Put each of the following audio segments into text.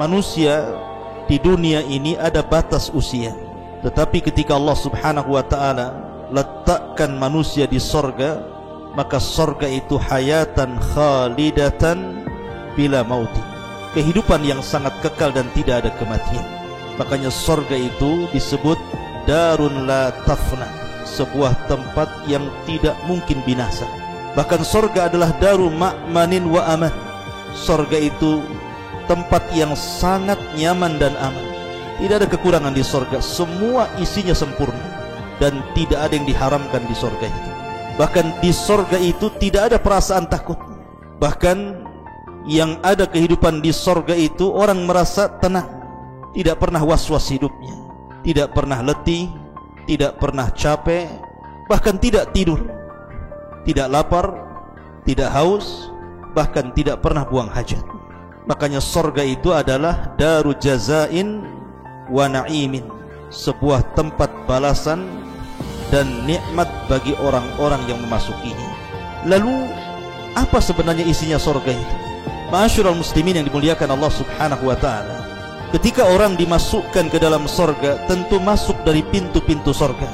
manusia di dunia ini ada batas usia. Tetapi ketika Allah Subhanahu wa ta'ala letakkan manusia di sorga, maka sorga itu hayatan khalidatan bila mauti, kehidupan yang sangat kekal dan tidak ada kematian. Makanya sorga itu disebut darun la tafna, sebuah tempat yang tidak mungkin binasa. Bahkan sorga adalah daru ma'manin wa aman. Sorga itu tempat yang sangat nyaman dan aman. Tidak ada kekurangan di sorga, semua isinya sempurna, dan tidak ada yang diharamkan di sorga itu. Bahkan di sorga itu tidak ada perasaan takut. Bahkan yang ada kehidupan di sorga itu orang merasa tenang, tidak pernah was-was hidupnya, tidak pernah letih, tidak pernah capek, bahkan tidak tidur, tidak lapar, tidak haus, bahkan tidak pernah buang hajat. Makanya sorga itu adalah daru jazain wa na'imin, sebuah tempat balasan dan nikmat bagi orang-orang yang memasukinya. Lalu apa sebenarnya isinya sorga itu? Ma'asyiral muslimin yang dimuliakan Allah Subhanahu wa ta'ala, ketika orang dimasukkan ke dalam sorga, tentu masuk dari pintu-pintu sorga,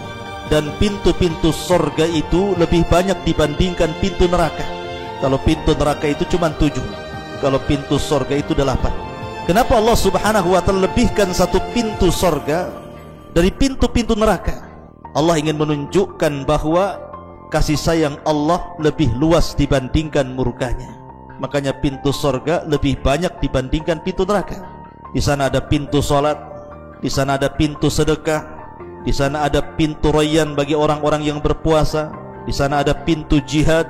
dan pintu-pintu sorga itu lebih banyak dibandingkan pintu neraka. Kalau pintu neraka itu cuma 7, kalau pintu sorga itu 8. Kenapa Allah Subhanahu wa ta'ala lebihkan satu pintu sorga dari pintu-pintu neraka? Allah ingin menunjukkan bahwa kasih sayang Allah lebih luas dibandingkan murkanya. Makanya pintu sorga lebih banyak dibandingkan pintu neraka. Di sana ada pintu salat, di sana ada pintu sedekah, di sana ada pintu rayyan bagi orang-orang yang berpuasa, di sana ada pintu jihad,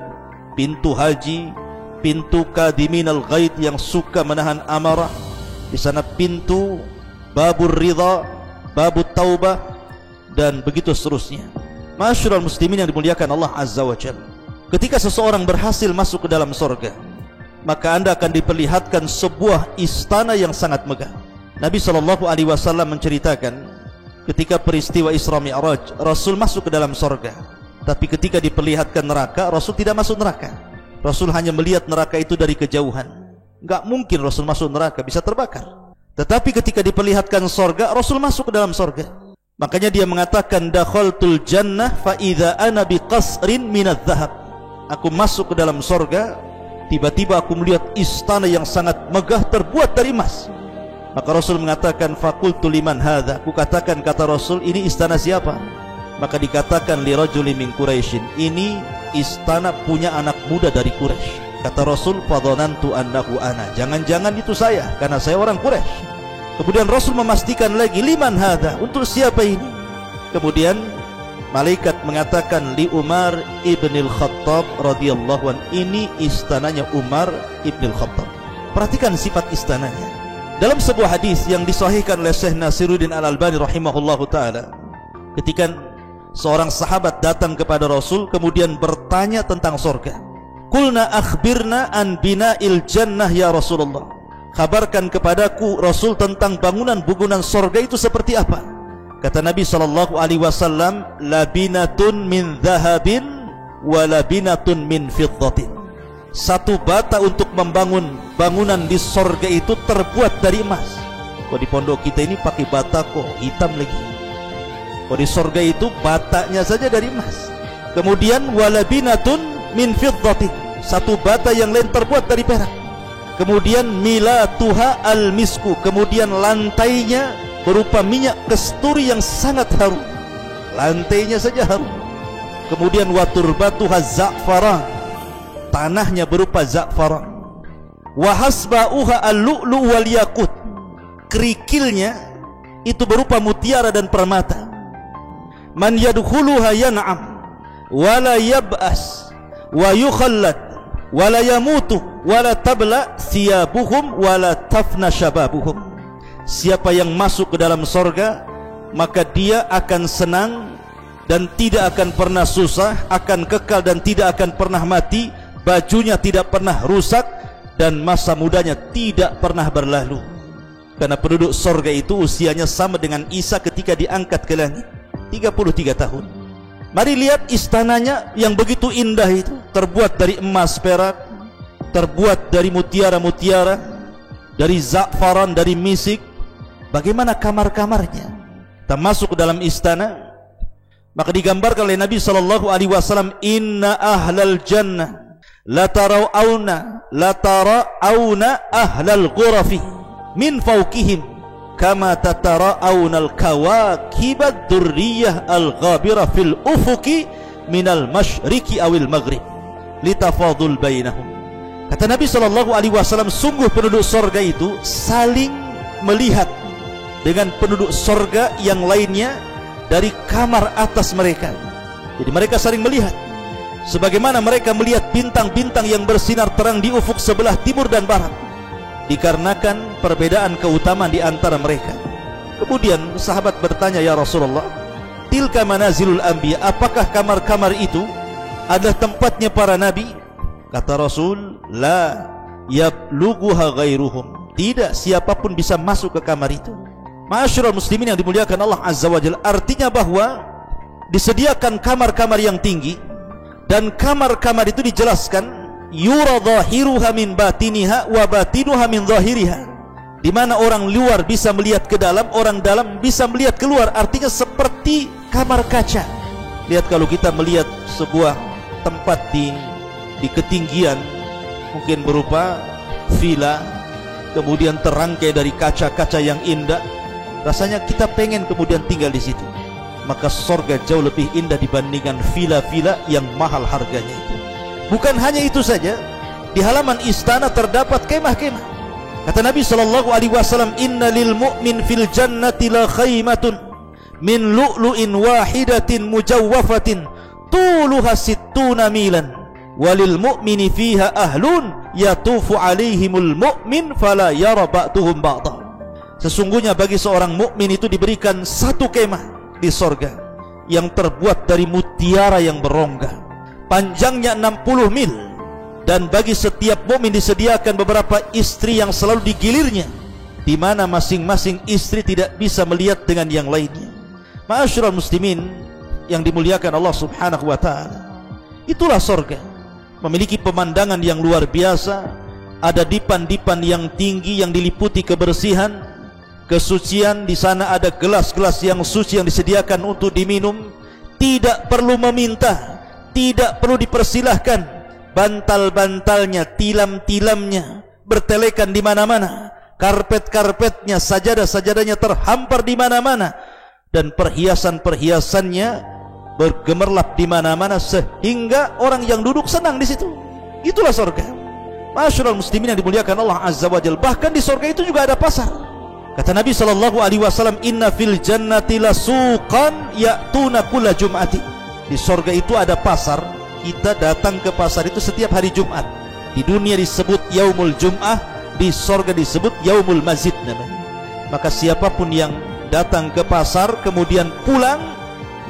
pintu haji, pintu kadiminal ghaid yang suka menahan amarah, di sana pintu babur ridha, babut taubah, dan begitu seterusnya. Ma'asyiral muslimin yang dimuliakan Allah Azza wa Jalla, ketika seseorang berhasil masuk ke dalam sorga, maka anda akan diperlihatkan sebuah istana yang sangat megah. Nabi SAW menceritakan ketika peristiwa Isra Mi'raj, Rasul masuk ke dalam sorga, tapi ketika diperlihatkan neraka, Rasul tidak masuk neraka. Rasul hanya melihat neraka itu dari kejauhan. Enggak mungkin Rasul masuk neraka, bisa terbakar. Tetapi ketika diperlihatkan sorga, Rasul masuk ke dalam sorga. Makanya dia mengatakan, dakhaltul jannah fa idza ana biqasrin minadz dzahab. Aku masuk ke dalam sorga, tiba-tiba aku melihat istana yang sangat megah terbuat dari emas. Maka Rasul mengatakan, faqultu liman hadza. Aku katakan, kata Rasul, ini istana siapa? Maka dikatakan, li rajulin min Quraisyin, ini istana punya anak muda dari Quraisy. Kata Rasul, fadhanantu annahu ana. Jangan-jangan itu saya, karena saya orang Quraisy. Kemudian Rasul memastikan lagi, liman hadza, untuk siapa ini? Kemudian malaikat mengatakan, li Umar ibnil Khattab radhiyallahu anhu. Ini istananya Umar ibnil Khattab. Perhatikan sifat istananya. Dalam sebuah hadis yang disahihkan oleh Syekh Nasiruddin Al-Albani rahimahullahu taala, ketika seorang sahabat datang kepada Rasul kemudian bertanya tentang surga, qulna akhbirna an bina'il jannah ya Rasulullah. Kabarkan kepadaku Rasul tentang bangunan-bangunan surga itu seperti apa? Kata Nabi SAW, labinatun min dhahabin wa labinatun min fiddatin. Satu bata untuk membangun bangunan di surga itu terbuat dari emas. Kalau di pondok kita ini pakai bata kok hitam lagi. Kalau di surga itu batanya saja dari emas. Kemudian walabinatun min fiddatin, satu bata yang lain terbuat dari perak. Kemudian milatuha al-misku, kemudian lantainya berupa minyak kasturi yang sangat harum. Lantainya saja harum. Kemudian waturbatuha za'faran, tanahnya berupa za'faran. Wa hasba'uha al-lu'lu' wal yakut, kerikilnya itu berupa mutiara dan permata. Man yadkhuluha yan'am wala yab'as wa yukhallad wala yamutu wala tabla thiyabuhum wala tafna shababuhum. Siapa yang masuk ke dalam sorga, maka dia akan senang dan tidak akan pernah susah, akan kekal dan tidak akan pernah mati, bajunya tidak pernah rusak, dan masa mudanya tidak pernah berlalu. Karena penduduk sorga itu usianya sama dengan Isa ketika diangkat ke langit, 33 tahun. Mari lihat istananya yang begitu indah itu, terbuat dari emas perak, terbuat dari mutiara-mutiara, dari za'faran, dari misik. Bagaimana kamar-kamarnya? Kita masuk ke dalam istana, maka digambarkan oleh Nabi SAW, inna ahlal jannah la tarawna ahlal ghurafi min fawqihim kama tatara'awna al-kawakib ad-durriyah al-ghabira fil ufuki minal masyriqi awil maghrib litafadul bainahum. Kata Nabi SAW, sungguh penduduk sorga itu saling melihat dengan penduduk sorga yang lainnya dari kamar atas mereka. Jadi mereka saling melihat, sebagaimana mereka melihat bintang-bintang yang bersinar terang di ufuk sebelah timur dan barat, dikarenakan perbedaan keutamaan di antara mereka. Kemudian sahabat bertanya, ya Rasulullah, tilka manazilul anbiya, apakah kamar-kamar itu adalah tempatnya para nabi? Kata Rasul, la yablughuha ghairuhum, tidak, siapapun bisa masuk ke kamar itu. Ma'asyiral muslimin yang dimuliakan Allah Azza wa Jalla, artinya bahwa disediakan kamar-kamar yang tinggi, dan kamar-kamar itu dijelaskan yura dhahiruha min batiniha wa batinuha min dhahiriha, di mana orang luar bisa melihat ke dalam, orang dalam bisa melihat keluar. Artinya seperti kamar kaca. Lihat kalau kita melihat sebuah tempat di ketinggian, mungkin berupa villa, kemudian terangkai dari kaca-kaca yang indah, rasanya kita pengen kemudian tinggal di situ. Maka sorga jauh lebih indah dibandingkan villa-villa yang mahal harganya itu. Bukan hanya itu saja, di halaman istana terdapat kemah-kemah. Kata Nabi SAW, inna lil mu'min fil jannati la khaymatun min lu'lu'in wahidatin mujawwafatin tuluha sittuna milan walil mu'mini fiha ahlun yatufu alaihimul mu'min fala yara ba'duhum ba'dah. Sesungguhnya bagi seorang mukmin itu diberikan satu kemah di sorga yang terbuat dari mutiara yang berongga, panjangnya 60 mil, dan bagi setiap mukmin disediakan beberapa istri yang selalu digilirnya, di mana masing-masing istri tidak bisa melihat dengan yang lainnya. Ma'asyiral muslimin yang dimuliakan Allah Subhanahu wa taala, itulah sorga, memiliki pemandangan yang luar biasa. Ada dipan-dipan yang tinggi yang diliputi kebersihan, kesucian. Di sana ada gelas-gelas yang suci yang disediakan untuk diminum. Tidak perlu meminta, tidak perlu dipersilahkan. Bantal-bantalnya, tilam-tilamnya bertelekan di mana-mana. Karpet-karpetnya, sajadah-sajadahnya terhampar di mana-mana, dan perhiasan-perhiasannya bergemerlap di mana-mana, sehingga orang yang duduk senang di situ. Itulah surga. Ma'asyiral muslimin yang dimuliakan Allah Azza wa Jalla. Bahkan di surga itu juga ada pasar. Kata Nabi SAW, inna fil jannati lasuqan ya'tuna kulla jum'ati. Di surga itu ada pasar. Kita datang ke pasar itu setiap hari Jumat. Di dunia disebut yaumul jum'ah, di surga disebut yaumul masjid namanya. Maka siapapun yang datang ke pasar kemudian pulang,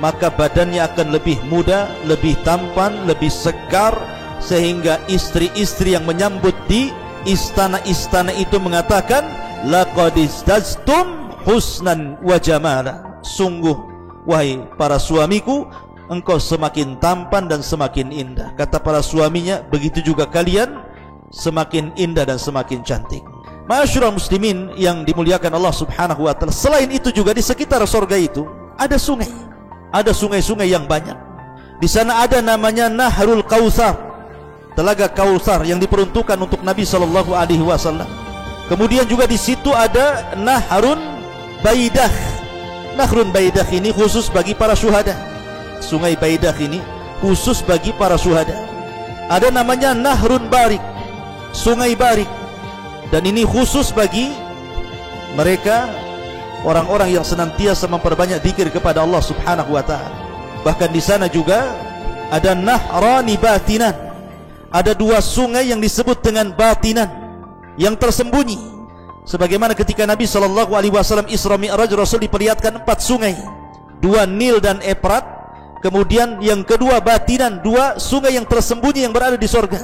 maka badannya akan lebih muda, lebih tampan, lebih segar, sehingga istri-istri yang menyambut di istana-istana itu mengatakan, laqad izdaztum husnan wa jamala. Sungguh wahai para suamiku, engkau semakin tampan dan semakin indah. Kata para suaminya, begitu juga kalian semakin indah dan semakin cantik. Ma'asyiral muslimin yang dimuliakan Allah Subhanahu wa taala, selain itu juga di sekitar surga itu ada sungai. Ada sungai-sungai yang banyak. Di sana ada namanya Nahrul Kautsar, telaga Kautsar yang diperuntukkan untuk Nabi sallallahu alaihi wasallam. Kemudian juga di situ ada Nahrun Baidah. Nahrun Baidah ini khusus bagi para syuhada. Sungai Baidah ini khusus bagi para syuhada. Ada namanya Nahrun Barik, Sungai Barik, dan ini khusus bagi mereka orang-orang yang senantiasa memperbanyak zikir kepada Allah Subhanahu wa taala. Bahkan di sana juga ada Nahrani Batinan. Ada dua sungai yang disebut dengan Batinan, yang tersembunyi. Sebagaimana ketika Nabi SAW Isra Mi'raj, Rasul diperlihatkan 4 sungai, 2 Nil dan Efrat. Kemudian yang kedua Batinan, 2 sungai yang tersembunyi yang berada di surga.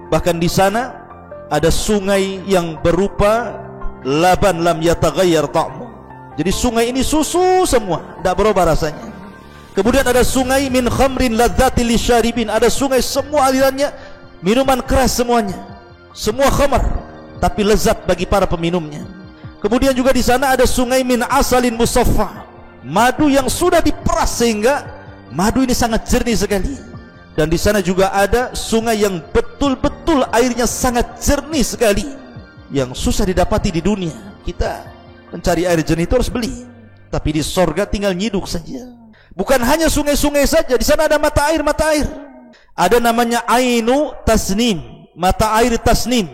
Bahkan di sana ada sungai yang berupa laban lam yataghayyar ta'mu. Jadi sungai ini susu semua, tidak berubah rasanya. Kemudian ada sungai min khamrin ladzatil lisyaribin. Ada sungai semua alirannya minuman keras semuanya, semua khamar, tapi lezat bagi para peminumnya. Kemudian juga di sana ada sungai min asalin musaffa, madu yang sudah diperas sehingga madu ini sangat jernih sekali. Dan di sana juga ada sungai yang betul-betul airnya sangat jernih sekali, yang susah didapati di dunia. Kita mencari air jernih itu harus beli, tapi di sorga tinggal nyiduk saja. Bukan hanya sungai-sungai saja, di sana ada mata air. Ada namanya Ainu Tasnim, mata air Tasnim,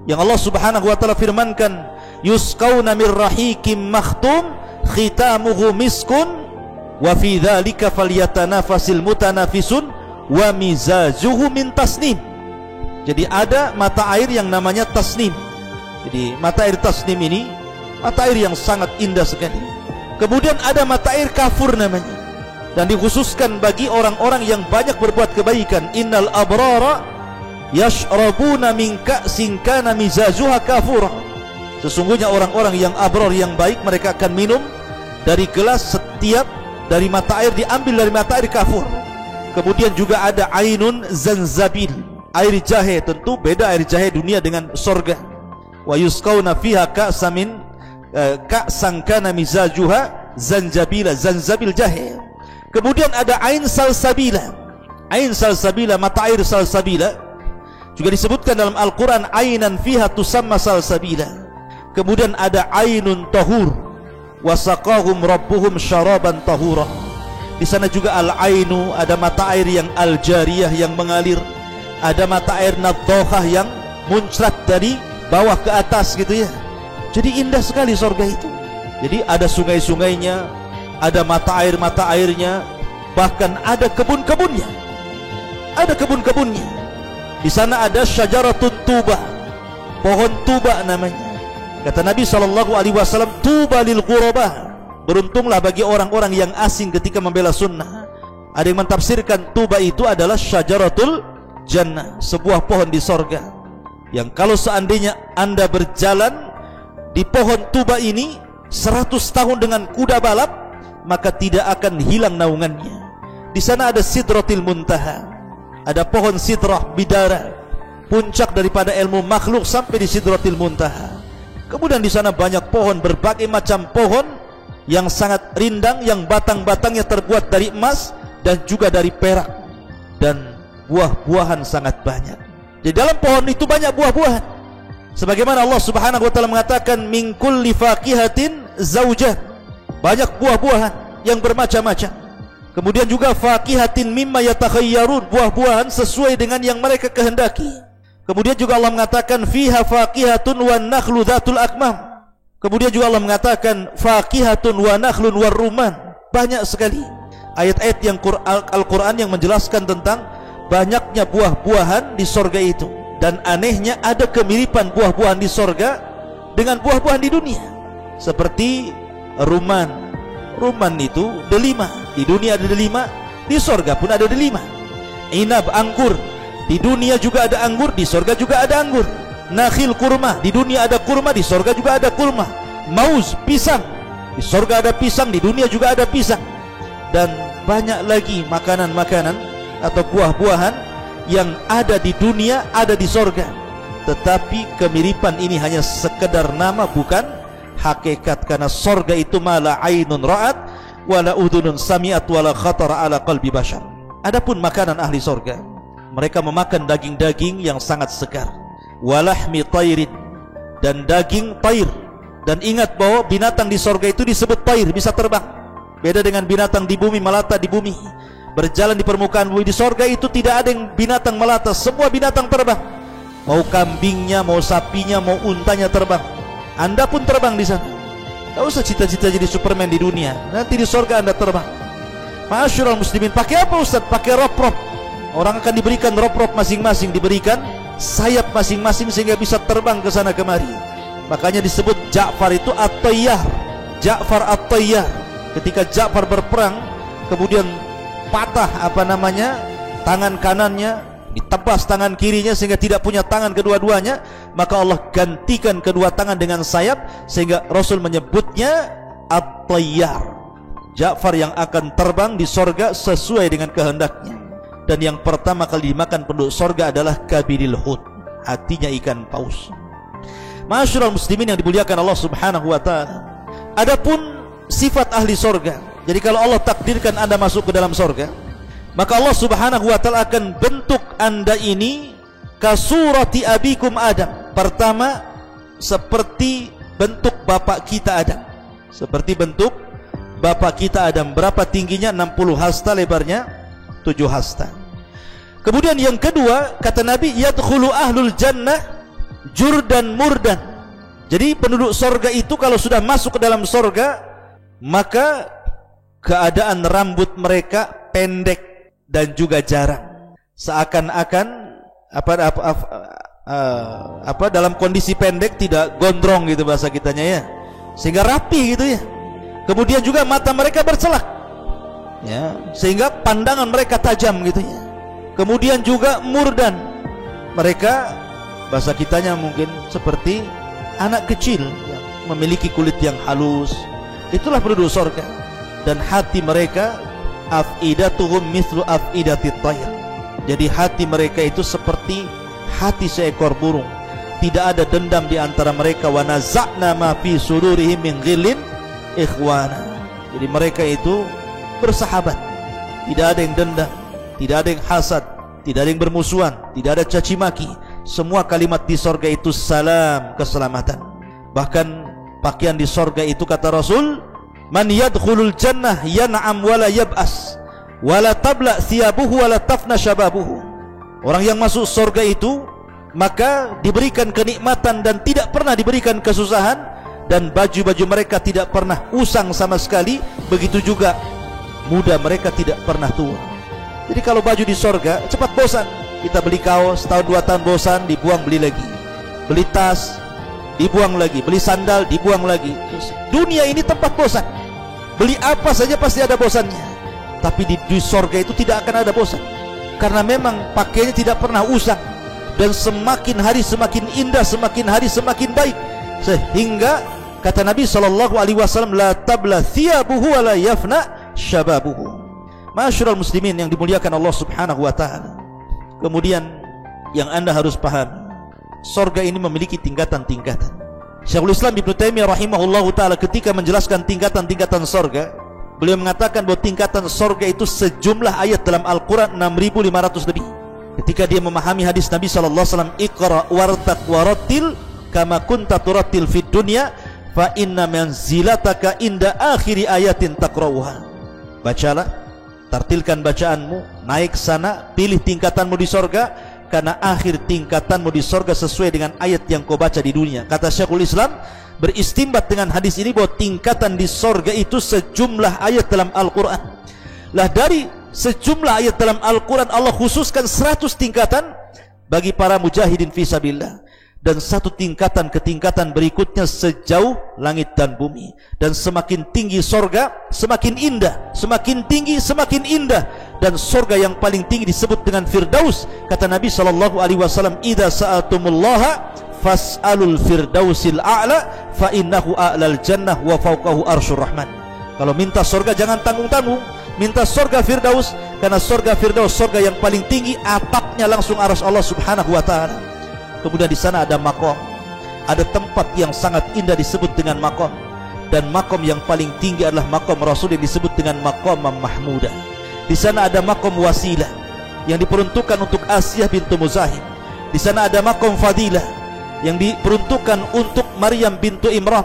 yang Allah Subhanahu wa taala firmankan, yusqauna min rahikim makhtum khitamuhu miskun wa fi dzalika falyatanafasil mutanafisun wa mizajuhu min tasnim. Jadi ada mata air yang namanya Tasnim. Jadi mata air Tasnim ini mata air yang sangat indah sekali. Kemudian ada mata air Kafur namanya, dan dikhususkan bagi orang-orang yang banyak berbuat kebaikan. Innal abrara yashrabuna min ka'sin kana mizajuha kafura. Sesungguhnya orang-orang yang abrar, yang baik, mereka akan minum dari gelas setiap dari mata air diambil dari mata air Kafur. Kemudian juga ada Ainun Zanzabil, air jahe. Tentu beda air jahe dunia dengan sorga. Wa yusqauna fiha ka'san kana mizajuha zanjabila, zanzabil jahe. Kemudian ada Ain Salsabila. Ain Salsabila, mata air Salsabila, juga disebutkan dalam Al-Quran, Ainan fiha tusamma Salsabila. Kemudian ada Ainun Tahur, wasaqahum rabbuhum syaraban tahura. Di sana juga Al-Ainu, ada mata air yang Al-Jariyah, yang mengalir. Ada mata air Naddohah yang muncrat dari bawah ke atas gitu ya. Jadi indah sekali surga itu. Jadi ada sungai-sungainya, ada mata airnya, bahkan ada kebun-kebunnya. Ada kebun-kebunnya. Di sana ada syajaratun tuba, pohon tuba namanya. Kata Nabi SAW, tuba lil ghuraba, beruntunglah bagi orang-orang yang asing ketika membela sunnah. Ada yang mentafsirkan tuba itu adalah syajaratul jannah, sebuah pohon di sorga, yang kalau seandainya Anda berjalan di pohon tuba ini 100 tahun dengan kuda balap, maka tidak akan hilang naungannya. Di sana ada Sidratil Muntaha, ada pohon sidrah bidara, puncak daripada ilmu makhluk sampai di Sidratil Muntaha. Kemudian di sana banyak pohon, berbagai macam pohon yang sangat rindang, yang batang-batangnya terbuat dari emas dan juga dari perak, dan buah-buahan sangat banyak. Di dalam pohon itu banyak buah-buahan, sebagaimana Allah Subhanahu wa taala mengatakan, min kulli faqihatin zaujah, banyak buah-buahan yang bermacam-macam. Kemudian juga faqihatin mimma yatakhayyarun, buah-buahan sesuai dengan yang mereka kehendaki. Kemudian juga Allah mengatakan fiha faqihatun wan nakhlu dzatul akmam. Kemudian juga Allah mengatakan faqihatun wa nakhlun war rumman. Banyak sekali ayat-ayat yang Al-Quran yang menjelaskan tentang banyaknya buah-buahan di sorga itu. Dan anehnya ada kemiripan buah-buahan di sorga dengan buah-buahan di dunia. Seperti rumman. Rumman itu delima. Di dunia ada delima, di sorga pun ada delima. Inab, anggur, di dunia juga ada anggur, di sorga juga ada anggur. Nakhil, kurma, di dunia ada kurma, di sorga juga ada kurma. Mauz, pisang, di sorga ada pisang, di dunia juga ada pisang. Dan banyak lagi makanan-makanan atau buah-buahan yang ada di dunia, ada di sorga. Tetapi kemiripan ini hanya sekedar nama, bukan hakikat. Karena sorga itu mala ainun ra'at wala udhunun sami'at wala khatara ala qalbi bashar. Adapun makanan ahli sorga, mereka memakan daging-daging yang sangat segar, walahmi tairin, dan daging tair. Dan ingat bahwa binatang di sorga itu disebut tair, bisa terbang. Beda dengan binatang di bumi, melata di bumi, berjalan di permukaan bumi. Di sorga itu tidak ada yang binatang melata, semua binatang terbang. Mau kambingnya, mau sapinya, mau untanya terbang. Anda pun terbang di sana. Tidak usah cita-cita jadi Superman di dunia, nanti di sorga Anda terbang. Ma'asyiral muslimin, pakai apa Ustaz? Pakai rop-rop. Orang akan diberikan rop-rop masing-masing, diberikan sayap masing-masing sehingga bisa terbang ke sana kemari. Makanya disebut Ja'far itu At-Tayyar. Ja'far At-Tayyar. Ketika Ja'far berperang, kemudian patah tangan kanannya, ditebas tangan kirinya sehingga tidak punya tangan kedua-duanya, maka Allah gantikan kedua tangan dengan sayap sehingga Rasul menyebutnya At-Tayyar, Ja'far yang akan terbang di sorga sesuai dengan kehendaknya. Dan yang pertama kali dimakan penduduk sorga adalah Kabiril Hut, hatinya ikan paus. Ma'asyiral muslimin yang dimuliakan Allah Subhanahu wa taala. Adapun sifat ahli sorga, jadi kalau Allah takdirkan Anda masuk ke dalam sorga, maka Allah Subhanahu wa taala akan bentuk Anda ini kasurati abikum Adam. Pertama, seperti bentuk bapak kita Adam. Seperti bentuk bapak kita Adam. Berapa tingginya? 60 hasta, lebarnya 7 hasta. Kemudian yang kedua, kata Nabi, yadkhulu ahlul jannah jurdan murdan. Jadi penduduk sorga itu kalau sudah masuk ke dalam sorga, maka keadaan rambut mereka pendek dan juga jarang, seakan-akan dalam kondisi pendek, tidak gondrong gitu bahasa kitanya ya, sehingga rapi gitu ya. Kemudian juga mata mereka bercelak ya, sehingga pandangan mereka tajam gitu ya. Kemudian juga murdan, mereka bahasa kitanya mungkin seperti anak kecil yang memiliki kulit yang halus. Itulah penduduk sorga. Dan hati mereka afidatuhum mithlu afidatit tayr. Jadi hati mereka itu seperti hati seekor burung. Tidak ada dendam di antara mereka. Wa naza'na ma fi sudurihim min ghillin ikhwana. Jadi mereka itu bersahabat. Tidak ada yang dendam, tidak ada yang hasad, tidak ada yang bermusuhan, tidak ada caci maki. Semua kalimat di sorga itu salam, keselamatan. Bahkan pakaian di sorga itu kata Rasul, man yadkhulul jannah yan'am wala yab'as wala tabla thiyabuhu wala tafna syababuhu. Orang yang masuk sorga itu maka diberikan kenikmatan dan tidak pernah diberikan kesusahan, dan baju-baju mereka tidak pernah usang sama sekali. Begitu juga muda mereka tidak pernah tua. Jadi kalau baju di sorga cepat bosan. Kita beli kaos, tahun 2 tahun bosan, dibuang, beli lagi. Beli tas, dibuang lagi. Beli sandal, dibuang lagi. Terus, dunia ini tempat bosan. Beli apa saja pasti ada bosannya. Tapi di sorga itu tidak akan ada bosan, karena memang pakainya tidak pernah usang. Dan semakin hari semakin indah, semakin hari semakin baik. Sehingga kata Nabi SAW, la tabla thiyabuhu wa la yafna syababuhu. Ma'asyiral muslimin yang dimuliakan Allah Subhanahu wa taala. Kemudian yang Anda harus paham, sorga ini memiliki tingkatan-tingkatan. Syekhul Islam Ibnu Taimiyah rahimahullahu taala ketika menjelaskan tingkatan-tingkatan sorga, beliau mengatakan bahwa tingkatan sorga itu sejumlah ayat dalam Al-Quran 6.500 lebih. Ketika dia memahami hadis Nabi SAW, Iqra wartaq warattil kama kunta turattil fid dunya fa inna manzilataka inda akhiri ayatin taqra'uha. Bacalah, tartilkan bacaanmu, naik sana, pilih tingkatanmu di sorga, karena akhir tingkatanmu di sorga sesuai dengan ayat yang kau baca di dunia. Kata Syekhul Islam, beristimbat dengan hadis ini bahwa tingkatan di sorga itu sejumlah ayat dalam Al-Quran. Lah dari sejumlah ayat dalam Al-Quran, Allah khususkan 100 tingkatan bagi para mujahidin fisabilillah. Dan satu tingkatan ke tingkatan berikutnya sejauh langit dan bumi. Dan semakin tinggi sorga, semakin indah. Semakin tinggi, semakin indah. Dan sorga yang paling tinggi disebut dengan Firdaus. Kata Nabi SAW, idza sa'atumullaha fas'alul firdausil a'la fa innahu a'lal jannah wa fawqahu arsyur rahman. Kalau minta sorga jangan tanggung-tanggung, minta sorga Firdaus, karena sorga Firdaus sorga yang paling tinggi, atapnya langsung arsy Allah Subhanahu wa taala. Kemudian di sana ada makom, ada tempat yang sangat indah disebut dengan makom. Dan makom yang paling tinggi adalah makom Rasul yang disebut dengan makom Mahmudah. Di sana ada makom wasilah yang diperuntukkan untuk Asiyah bintu Muzahim. Di sana ada makom fadilah yang diperuntukkan untuk Maryam bintu Imran.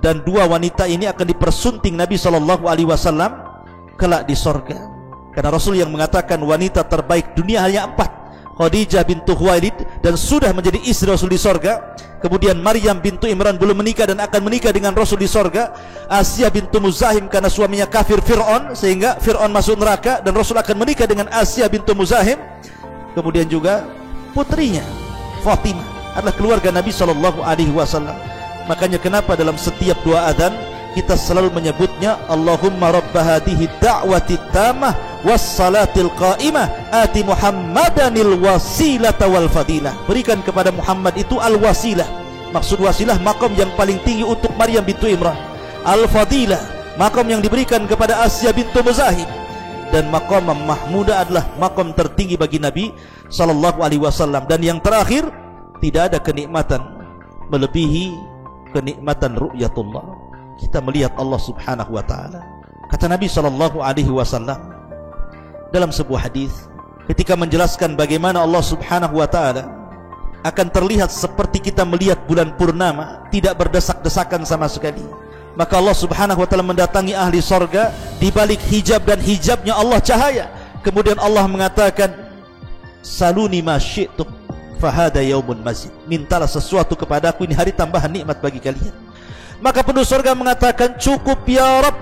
Dan dua wanita ini akan dipersunting Nabi SAW kelak di sorga. Karena Rasul yang mengatakan wanita terbaik dunia hanya 4. Khadijah bintu Khuwailid, dan sudah menjadi istri Rasul di sorga. Kemudian Maryam bintu Imran belum menikah dan akan menikah dengan Rasul di sorga. Asiyah bintu Muzahim karena suaminya kafir Fir'aun, sehingga Fir'aun masuk neraka dan Rasul akan menikah dengan Asiyah bintu Muzahim. Kemudian juga putrinya Fatimah adalah keluarga Nabi SAW. Makanya kenapa dalam setiap doa adzan kita selalu menyebutnya Allahumma rabb hadhihi da'wati tammah wassalatil qa'imah ati Muhammadanil wasilata wal fadilah. Berikan kepada Muhammad itu al-wasilah. Maksud wasilah makom yang paling tinggi untuk Maryam bintu Imran. Al-fadilah makom yang diberikan kepada Asiyah bintu Muzahim. Dan makom Mahmudah adalah makom tertinggi bagi Nabi SAW. Dan yang terakhir, tidak ada kenikmatan melebihi kenikmatan ru'yatullah. Kita melihat Allah Subhanahu wa taala. Kata Nabi sallallahu alaihi wasallam dalam sebuah hadis ketika menjelaskan bagaimana Allah Subhanahu wa taala akan terlihat seperti kita melihat bulan purnama, tidak berdesak-desakan sama sekali. Maka Allah Subhanahu wa taala mendatangi ahli sorga, di balik hijab dan hijabnya Allah cahaya. Kemudian Allah mengatakan, saluni ma syi'tum fahada yaumun mazid. Mintalah sesuatu kepadaku, ini hari tambahan nikmat bagi kalian. Maka penduduk surga mengatakan, cukup ya Rabb,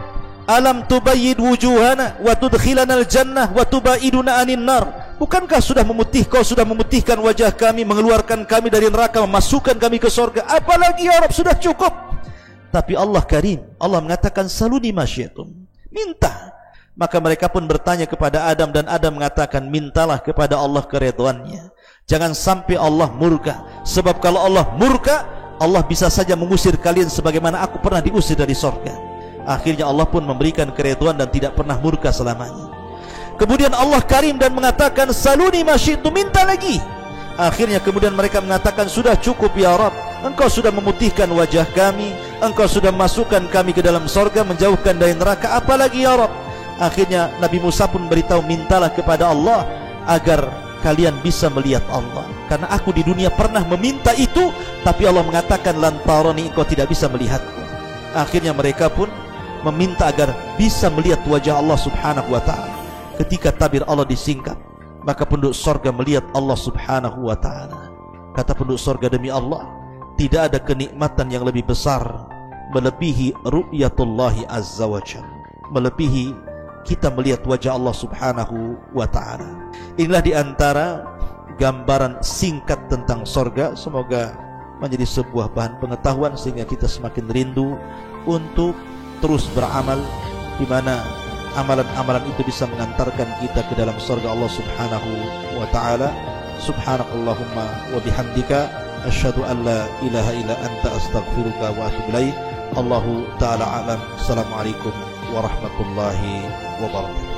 alam tubayyid wujuhana wa tudkhilana al-jannah wa tubaiduna anin nar. Bukankah kau sudah memutihkan wajah kami, mengeluarkan kami dari neraka, memasukkan kami ke surga? Apalagi ya Rabb, sudah cukup. Tapi Allah Karim, Allah mengatakan, saluni ma syi'tum, minta. Maka mereka pun bertanya kepada Adam, dan Adam mengatakan, mintalah kepada Allah keridhaannya. Jangan sampai Allah murka. Sebab kalau Allah murka, Allah bisa saja mengusir kalian sebagaimana aku pernah diusir dari surga. Akhirnya Allah pun memberikan keridhaan dan tidak pernah murka selamanya. Kemudian Allah Karim dan mengatakan, saluni ma syi'tum, minta lagi. Akhirnya kemudian mereka mengatakan, sudah cukup ya Rabb, Engkau sudah memutihkan wajah kami, Engkau sudah masukkan kami ke dalam surga, menjauhkan dari neraka, apalagi ya Rabb. Akhirnya Nabi Musa pun beritahu, mintalah kepada Allah agar kalian bisa melihat Allah. Karena aku di dunia pernah meminta itu, tapi Allah mengatakan, lantarani, engkau tidak bisa melihatku. Akhirnya mereka pun meminta agar bisa melihat wajah Allah Subhanahu wa ta'ala. Ketika tabir Allah disingkat, maka penduduk surga melihat Allah Subhanahu wa ta'ala. Kata penduduk surga, demi Allah, tidak ada kenikmatan yang lebih besar melebihi ru'yatullahi azza wa jalla, melebihi kita melihat wajah Allah Subhanahu wa ta'ala. Inilah diantara gambaran singkat tentang surga. Semoga menjadi sebuah bahan pengetahuan sehingga kita semakin rindu untuk terus beramal, di mana amalan-amalan itu bisa mengantarkan kita ke dalam surga Allah Subhanahu wa ta'ala. Subhanakallahumma wa bihamdika asyhadu an la ilaha illa anta astaghfiruka wa atubu ilaik. Allahu ta'ala alam. Assalamualaikum warahmatullahi wabarakatuh.